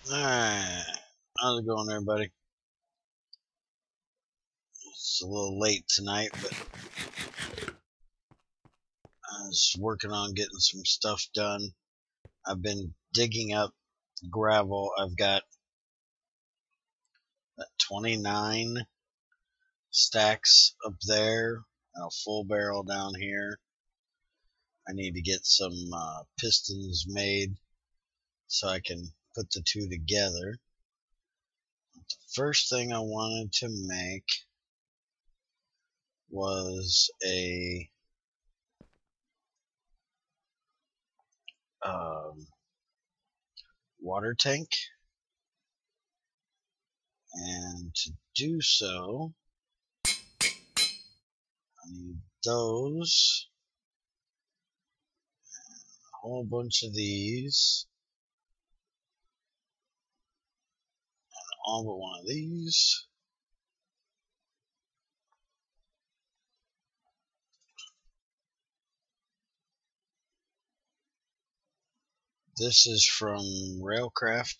Alright, how's it going, everybody? It's a little late tonight, but I was working on getting some stuff done. I've been digging up gravel. I've got 29 stacks up there and a full barrel down here. I need to get some pistons made so I can put the two together. The first thing I wanted to make was a water tank, and to do so I need those, a whole bunch of these, all but one of these. This is from Railcraft.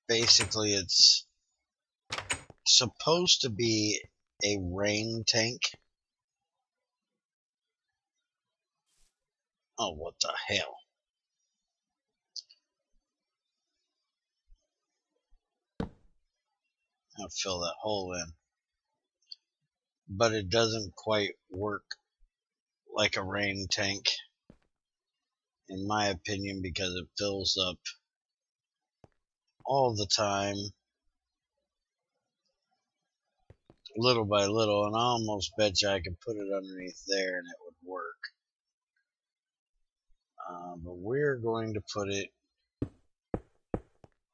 Basically, it's supposed to be a rain tank. Oh, what the hell? I'll fill that hole in. But it doesn't quite work like a rain tank, in my opinion, because it fills up all the time, little by little, and I almost bet you I could put it underneath there and it would work. But we're going to put it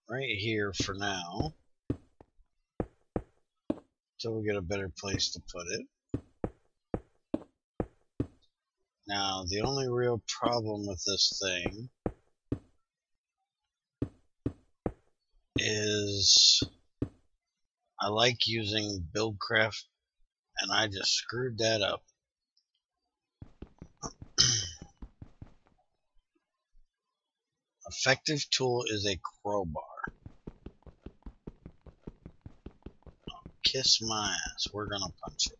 right here for now until we get a better place to put it. Now, the only real problem with this thing is I like using Buildcraft, and I just screwed that up. Effective tool is a crowbar. Oh, kiss my ass. We're gonna punch it.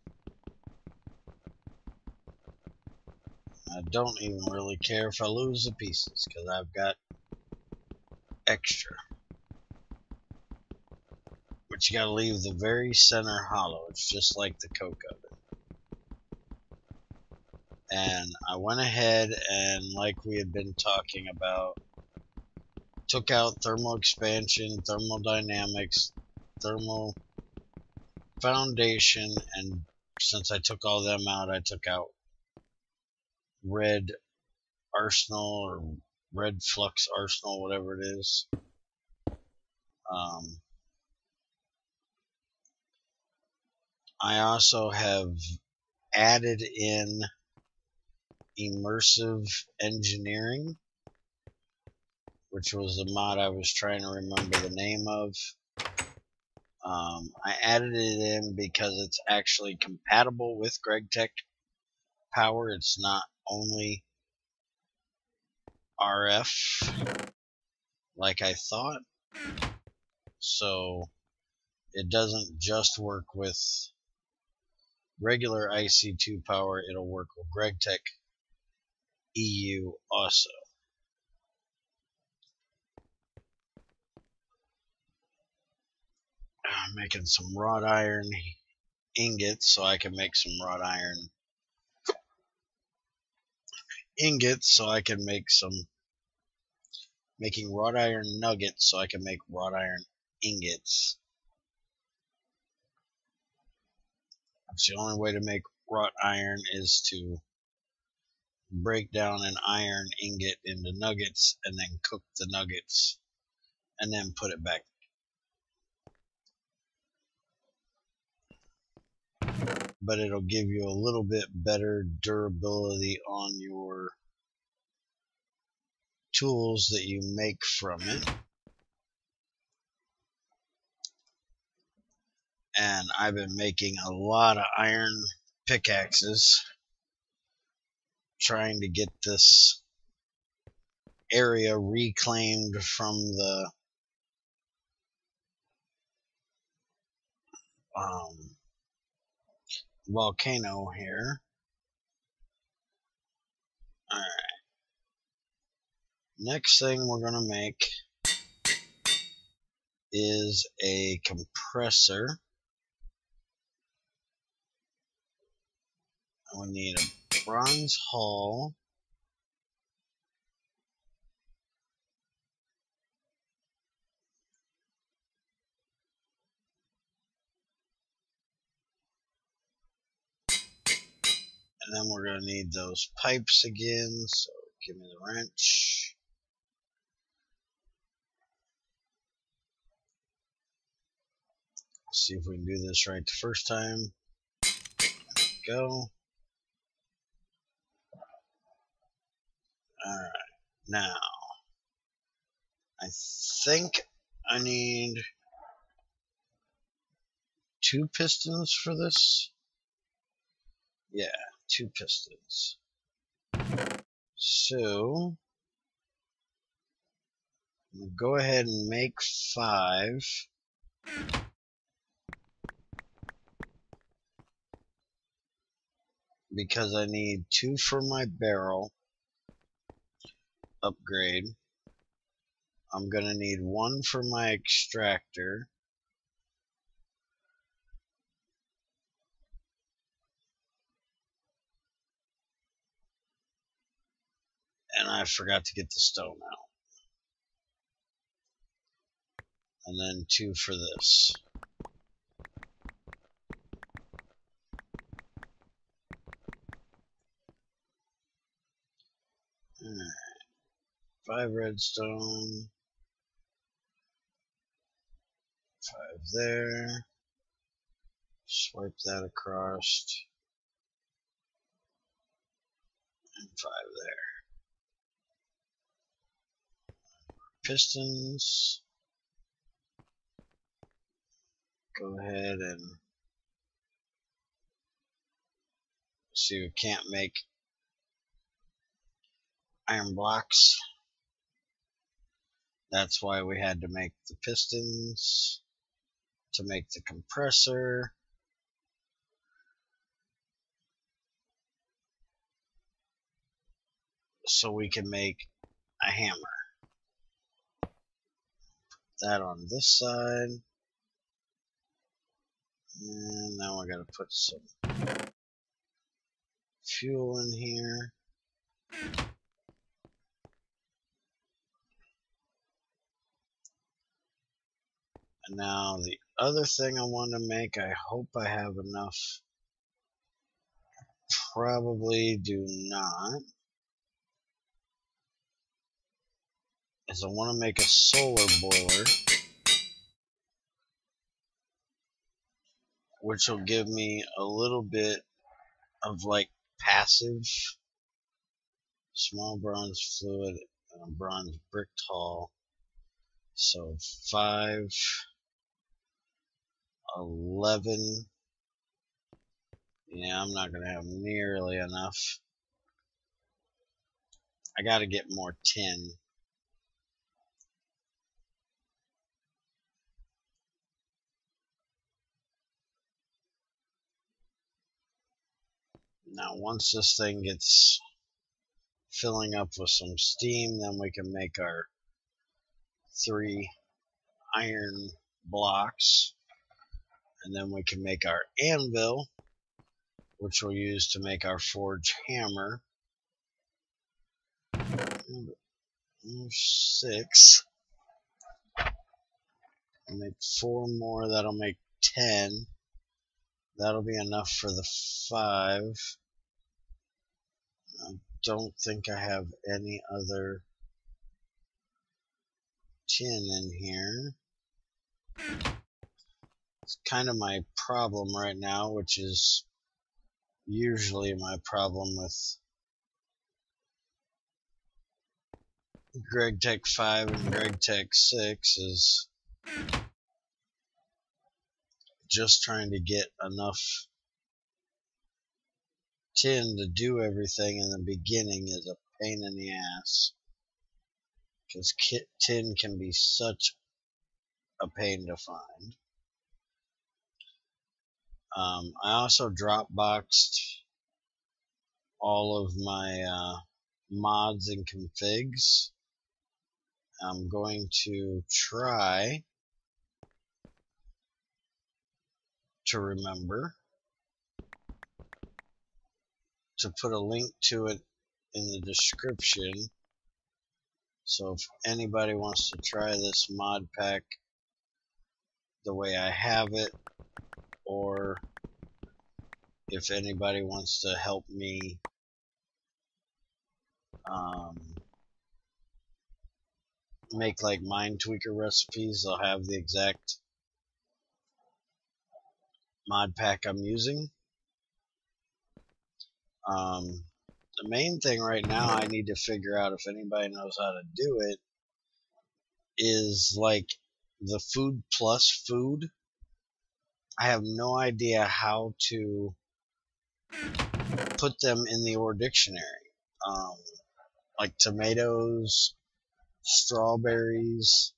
I don't even really care if I lose the pieces, because I've got extra. But you gotta leave the very center hollow. It's just like the coke oven. And I went ahead and, like we had been talking about, took out thermal expansion, thermodynamics, thermal foundation, and since I took all them out, I took out red arsenal or red flux arsenal, whatever it is. I also have added in immersive engineering, which was the mod I was trying to remember the name of. I added it in because it's actually compatible with Gregtech power. It's not only RF like I thought. So it doesn't just work with regular IC2 power, it'll work with Gregtech EU also. I'm making some wrought iron ingots so I can make some wrought iron ingots so I can make some, making wrought iron nuggets so I can make wrought iron ingots. That's the only way to make wrought iron, is to break down an iron ingot into nuggets and then cook the nuggets and then put it back. But it'll give you a little bit better durability on your tools that you make from it. And I've been making a lot of iron pickaxes, trying to get this area reclaimed from the volcano here. Alright. Next thing we're going to make is a compressor. We need a bronze hull. And then we're going to need those pipes again, so give me the wrench. See if we can do this right the first time. Go. Alright, now I think I need 2 pistons for this. Yeah, 2 pistons. So I'm going to go ahead and make 5. Because I need 2 for my barrel upgrade. I'm going to need 1 for my extractor. And I forgot to get the stone out. And then 2 for this. Alright. 5 redstone. 5 there. Swipe that across. And 5 there. Pistons. Go ahead and see, we can't make iron blocks. That's why we had to make the pistons to make the compressor. So we can make a hammer. Put that on this side. And now we're going to put some fuel in here. And now the other thing I want to make, I hope I have enough. Probably do not. Is I want to make a solar boiler, which will give me a little bit of like passive. Small bronze fluid and a bronze brick hull. So 5, 11. Yeah, I'm not going to have nearly enough. I got to get more tin. Now, once this thing gets filling up with some steam, then we can make our 3 iron blocks. And then we can make our anvil, which we'll use to make our forge hammer. 6. I'll make 4 more, that'll make 10. That'll be enough for the 5. I don't think I have any other tin in here. It's kind of my problem right now, which is usually my problem with Gregtech 5 and Gregtech 6, is just trying to get enough tin to do everything in the beginning is a pain in the ass. because tin can be such a pain to find. I also Dropboxed all of my mods and configs. I'm going to try to remember to put a link to it in the description, so if anybody wants to try this mod pack the way I have it, or if anybody wants to help me make like Mind Tweaker recipes, I'll have the exact mod pack I'm using. The main thing right now I need to figure out, if anybody knows how to do it, is like the food plus food. I have no idea how to put them in the Ore Dictionary. Like tomatoes, strawberries.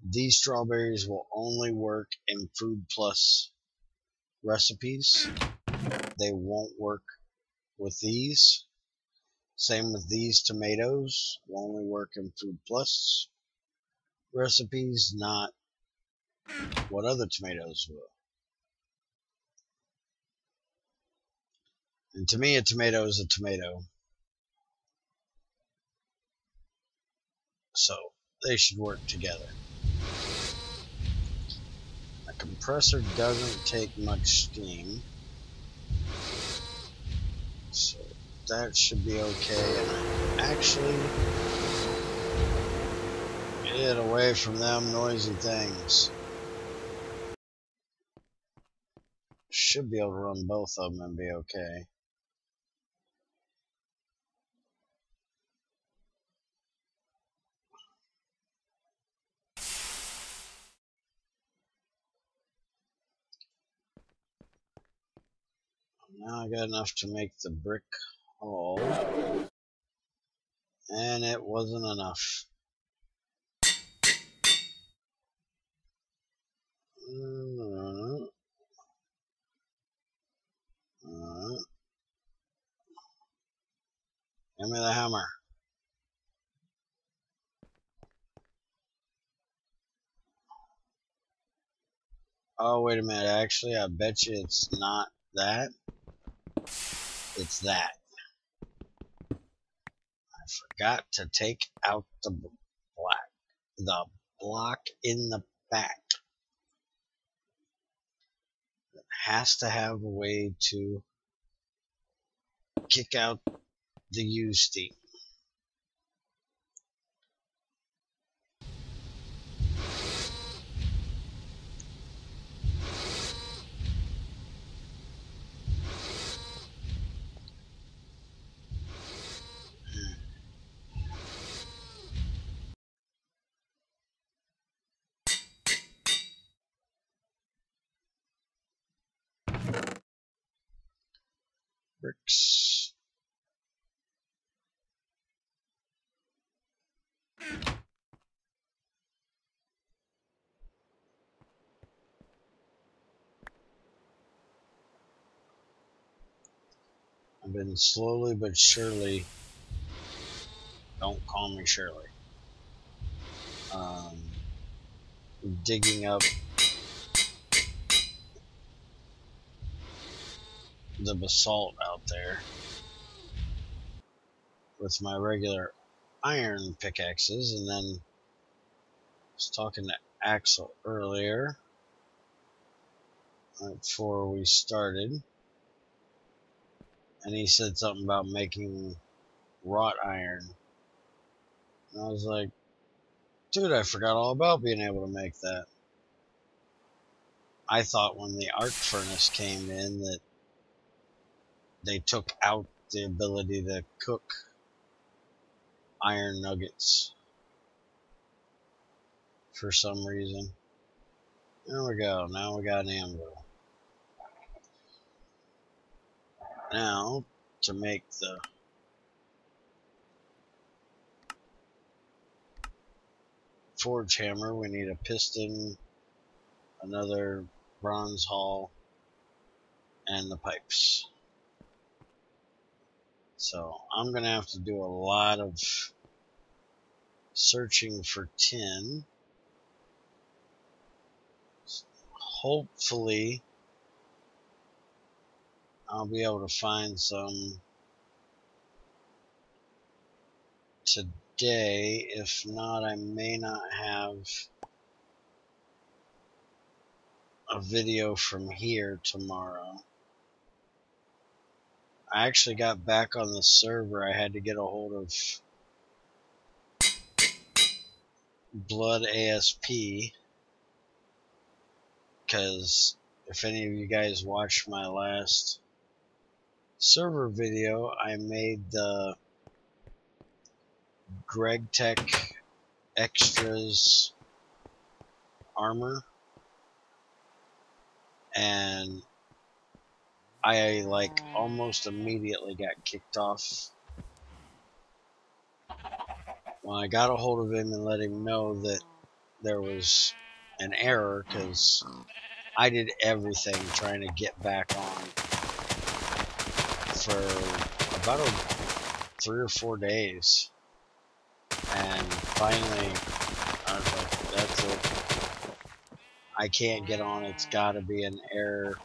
These strawberries will only work in food plus recipes. They won't work with these. Same with these tomatoes. Will only work in food plus recipes, not what other tomatoes will. And to me, a tomato is a tomato. So they should work together. A compressor doesn't take much steam, so that should be okay. And actually, get away from them noisy things. Should be able to run both of them and be okay. Now I got enough to make the brick hole, and it wasn't enough. Give me the hammer. Oh, wait a minute. Actually, I bet you it's not that. It's that. I forgot to take out the block in the back. It has to have a way to kick out the U steam. Bricks. I've been slowly but surely, don't call me Shirley, digging up the basalt out there with my regular iron pickaxes. And then I was talking to Axel earlier, right before we started, and he said something about making wrought iron. And I was like, dude, I forgot all about being able to make that. I thought when the arc furnace came in that they took out the ability to cook iron nuggets for some reason. There we go. Now we got an anvil. Now, to make the forge hammer. We need a piston, another bronze hull, and the pipes. So I'm gonna have to do a lot of searching for tin. Hopefully I'll be able to find some today. If not, I may not have a video from here tomorrow. I actually got back on the server. I had to get a hold of Blood ASP, because if any of you guys watched my last server video, I made the Gregtech extras armor, and I like almost immediately got kicked off. When I got a hold of him and let him know that there was an error, because I did everything trying to get back on for about 3 or 4 days, and finally I was like, that's it, I can't get on, it's gotta be an error.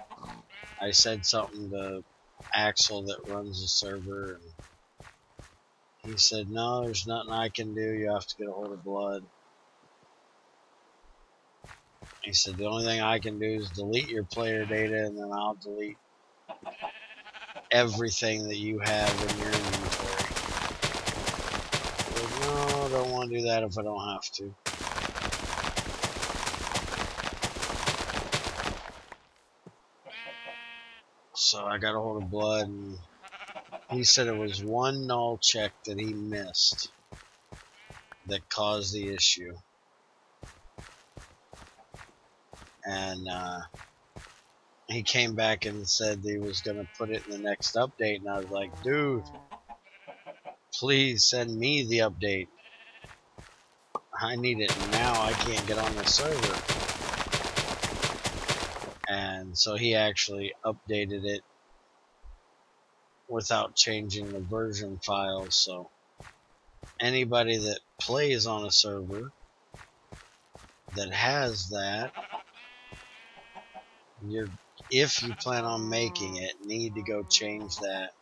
I said something to Axel that runs the server, and he said, no, there's nothing I can do, you have to get a hold of Blood. He said, the only thing I can do is delete your player data, and then I'll delete everything that you have in your inventory. I said, no, I don't want to do that if I don't have to. So I got a hold of Blood, and he said it was one null check that he missed that caused the issue. And he came back and said that he was going to put it in the next update, and I was like, dude, please send me the update. I need it now. I can't get on the server. And so he actually updated it without changing the version file. So anybody that plays on a server that has that, if you plan on making it, need to go change that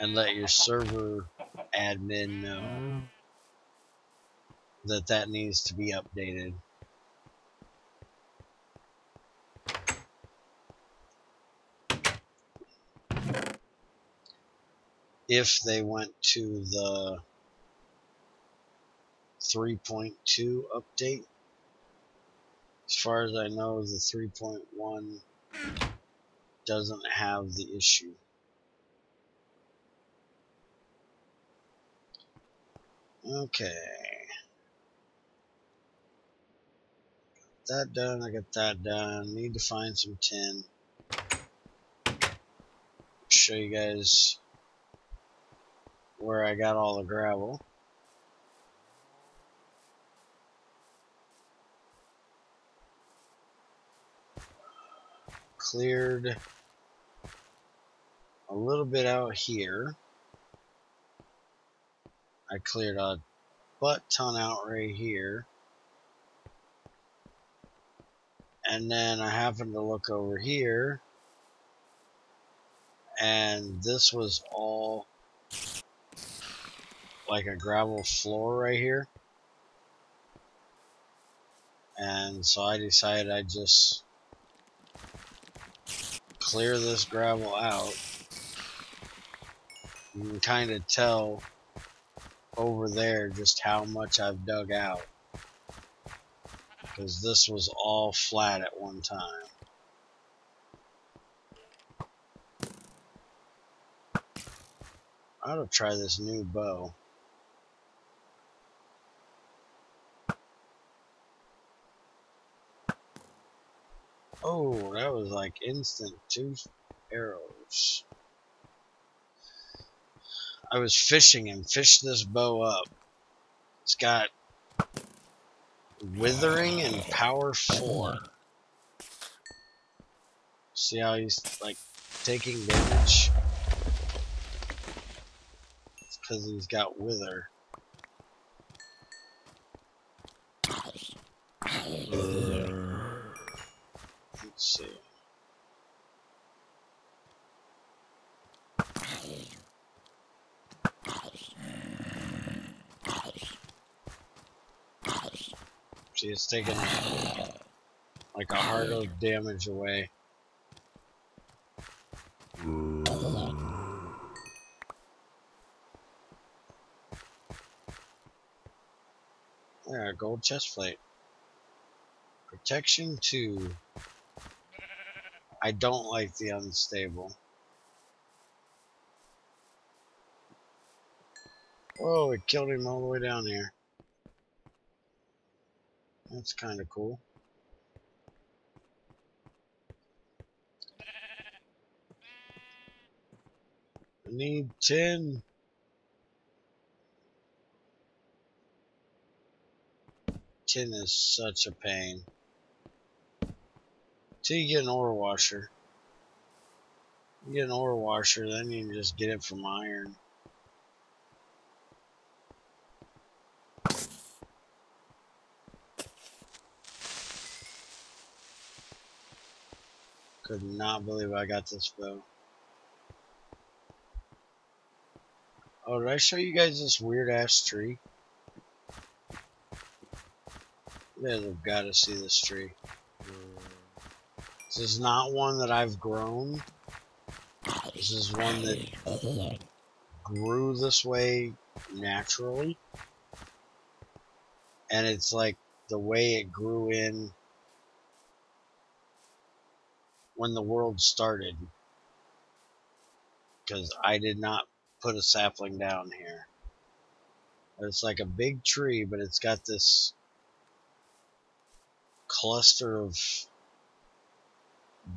and let your server admin know that that needs to be updated. If they went to the 3.2 update. As far as I know, the 3.1 doesn't have the issue. Okay. That done, I got that done. Need to find some tin. Show you guys where I got all the gravel. Cleared a little bit out here. I cleared a butt ton out right here. And then I happened to look over here, and this was all like a gravel floor right here. And so I decided I'd just clear this gravel out. You can kind of tell over there just how much I've dug out, because this was all flat at one time. I ought to try this new bow. Oh, that was like instant 2 arrows. I was fishing and fished this bow up. It's got Withering and Power 4. See how he's like taking damage? It's because he's got Wither. Let's see. See, it's taking like a heart of damage away. Yeah, gold chest plate. Protection 2. I don't like the unstable. Whoa, it killed him all the way down here. That's kind of cool. I need 10. 10 is such a pain. Till you get an ore washer. You get an ore washer, then you can just get it from iron. Could not believe I got this bow. Oh, did I show you guys this weird ass tree? You guys have got to see this tree. This is not one that I've grown. This is one that grew this way naturally. And it's like the way it grew in when the world started. Because I did not put a sapling down here. It's like a big tree, but it's got this cluster of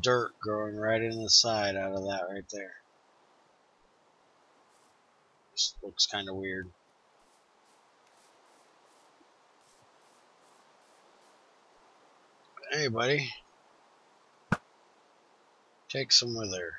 dirt growing right in the side out of that right there. Just looks kind of weird. Hey, buddy. Take some with her.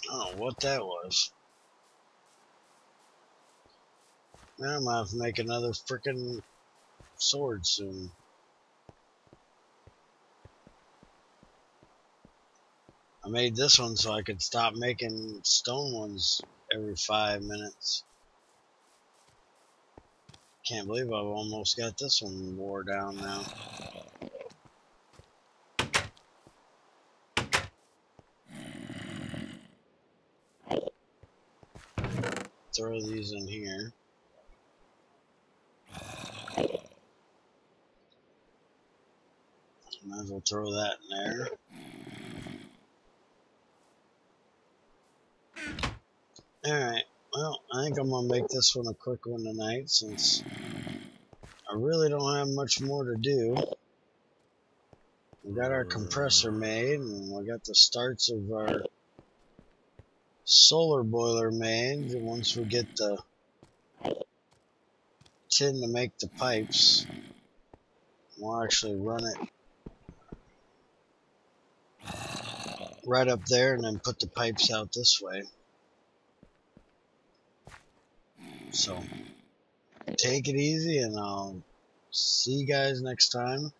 I don't know what that was. Now I'm gonna have to make another freaking sword soon. I made this one so I could stop making stone ones every 5 minutes. Can't believe I've almost got this one wore down now. Throw these in here. Might as well throw that in there. Alright, well, I think I'm going to make this one a quick one tonight since I really don't have much more to do. We got our compressor made, and we got the starts of our solar boiler made. And once we get the tin to make the pipes, we'll actually run it right up there and then put the pipes out this way. So, take it easy, and I'll see you guys next time.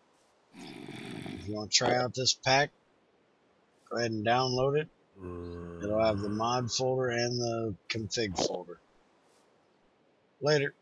If you want to try out this pack, go ahead and download it. It'll have the mod folder and the config folder. Later.